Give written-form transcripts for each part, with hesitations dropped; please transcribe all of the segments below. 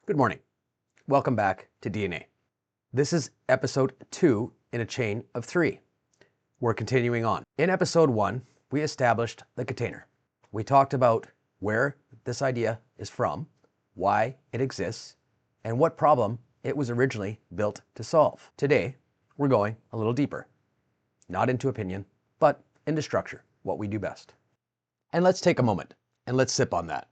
Good morning. Welcome back to DNA. This is episode 2 in a chain of 3. We're continuing on. In episode 1, we established the container. We talked about where this idea is from, why it exists, and what problem it was originally built to solve. Today, we're going a little deeper. Not into opinion, but into structure, what we do best. And let's take a moment and let's sip on that.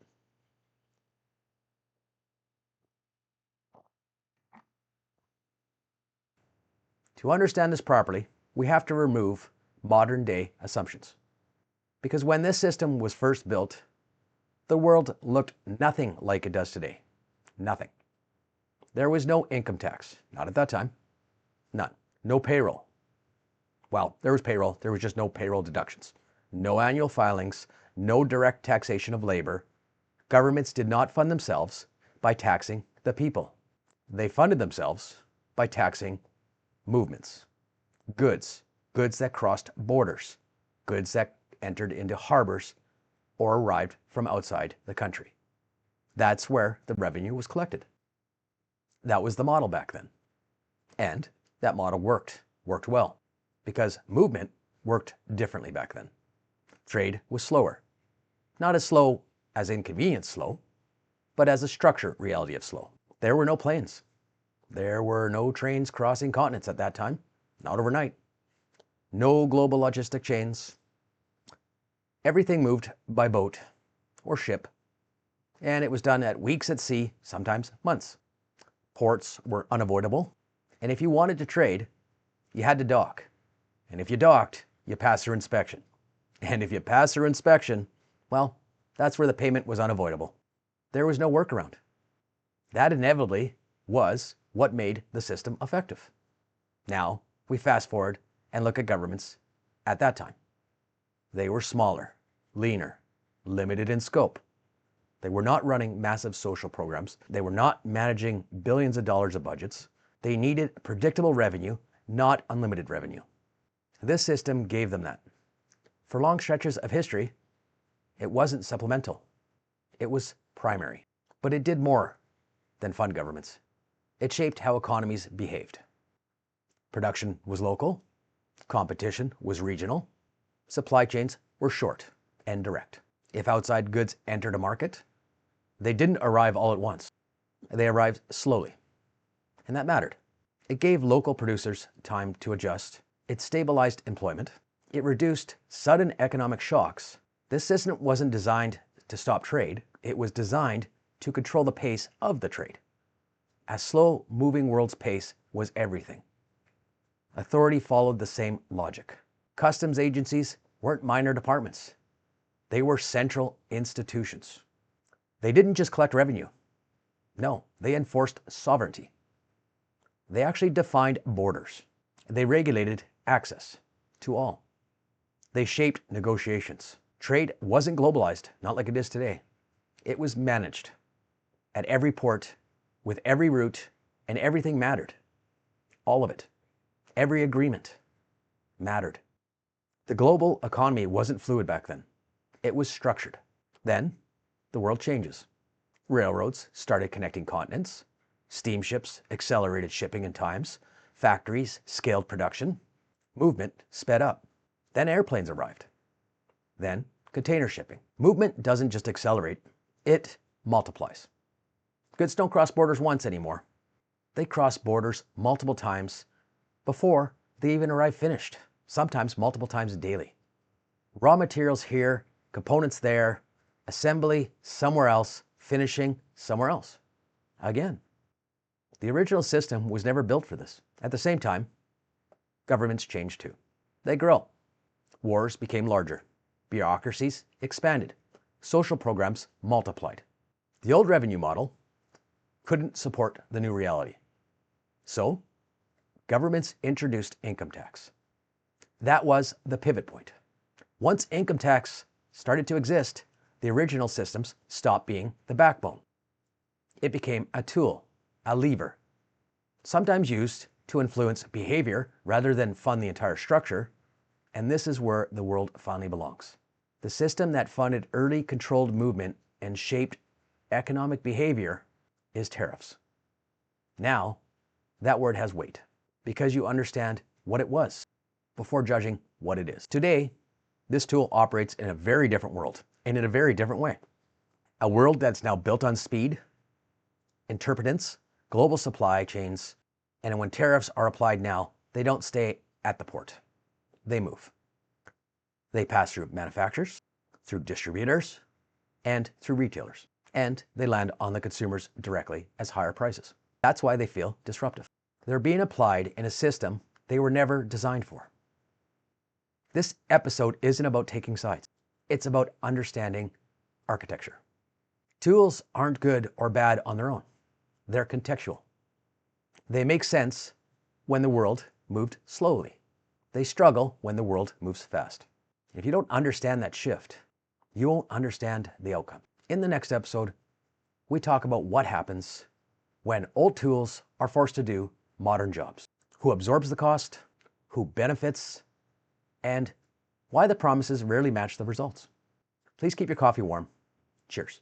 To understand this properly, we have to remove modern day assumptions. Because when this system was first built, the world looked nothing like it does today. Nothing. There was no income tax, not at that time. None. No payroll. Well, there was payroll, there was just no payroll deductions. No annual filings, no direct taxation of labor. Governments did not fund themselves by taxing the people. They funded themselves by taxing movements, goods that crossed borders, goods that entered into harbors or arrived from outside the country. That's where the revenue was collected. That was the model back then. And that model worked well, because movement worked differently back then. Trade was slower. Not as slow as inconvenience slow, but as a structure reality of slow. There were no planes. There were no trains crossing continents at that time, not overnight. No global logistic chains. Everything moved by boat or ship, and it was done at weeks at sea, sometimes months. Ports were unavoidable, and if you wanted to trade, you had to dock. And if you docked, you passed through inspection. And if you passed through inspection, well, that's where the payment was unavoidable. There was no workaround. That inevitably was what made the system effective. Now, we fast forward and look at governments at that time. They were smaller, leaner, limited in scope. They were not running massive social programs. They were not managing billions of dollars of budgets. They needed predictable revenue, not unlimited revenue. This system gave them that. For long stretches of history, it wasn't supplemental. It was primary. But it did more than fund governments. It shaped how economies behaved. Production was local, competition was regional, supply chains were short and direct. If outside goods entered a market, they didn't arrive all at once. They arrived slowly, and that mattered. It gave local producers time to adjust. It stabilized employment. It reduced sudden economic shocks. This system wasn't designed to stop trade. It was designed to control the pace of the trade. A slow-moving world's pace was everything. Authority followed the same logic. Customs agencies weren't minor departments. They were central institutions. They didn't just collect revenue. No, they enforced sovereignty. They actually defined borders. They regulated access to all. They shaped negotiations. Trade wasn't globalized, not like it is today. It was managed. At every port, with every route, and everything mattered. All of it. Every agreement mattered. The global economy wasn't fluid back then. It was structured. Then, the world changes. Railroads started connecting continents. Steamships accelerated shipping and times. Factories scaled production. Movement sped up. Then airplanes arrived. Then container shipping. Movement doesn't just accelerate, it multiplies. Goods don't cross borders once anymore. They cross borders multiple times before they even arrive finished, sometimes multiple times daily. Raw materials here, components there, assembly somewhere else, finishing somewhere else. Again, the original system was never built for this. At the same time, governments changed too. They grow. Wars became larger. Bureaucracies expanded. Social programs multiplied. The old revenue model couldn't support the new reality. So, governments introduced income tax. That was the pivot point. Once income tax started to exist, the original systems stopped being the backbone. It became a tool, a lever, sometimes used to influence behavior rather than fund the entire structure, and this is where the world finally belongs. The system that funded early controlled movement and shaped economic behavior is tariffs. Now, that word has weight because you understand what it was before judging what it is. Today, this tool operates in a very different world and in a very different way. A world that's now built on speed, interpretance, global supply chains, and when tariffs are applied now, they don't stay at the port. They move. They pass through manufacturers, through distributors, and through retailers. And they land on the consumers directly as higher prices. That's why they feel disruptive. They're being applied in a system they were never designed for. This episode isn't about taking sides. It's about understanding architecture. Tools aren't good or bad on their own. They're contextual. They make sense when the world moved slowly. They struggle when the world moves fast. If you don't understand that shift, you won't understand the outcome. In the next episode, we talk about what happens when old tools are forced to do modern jobs. Who absorbs the cost, who benefits, and why the promises rarely match the results. Please keep your coffee warm. Cheers.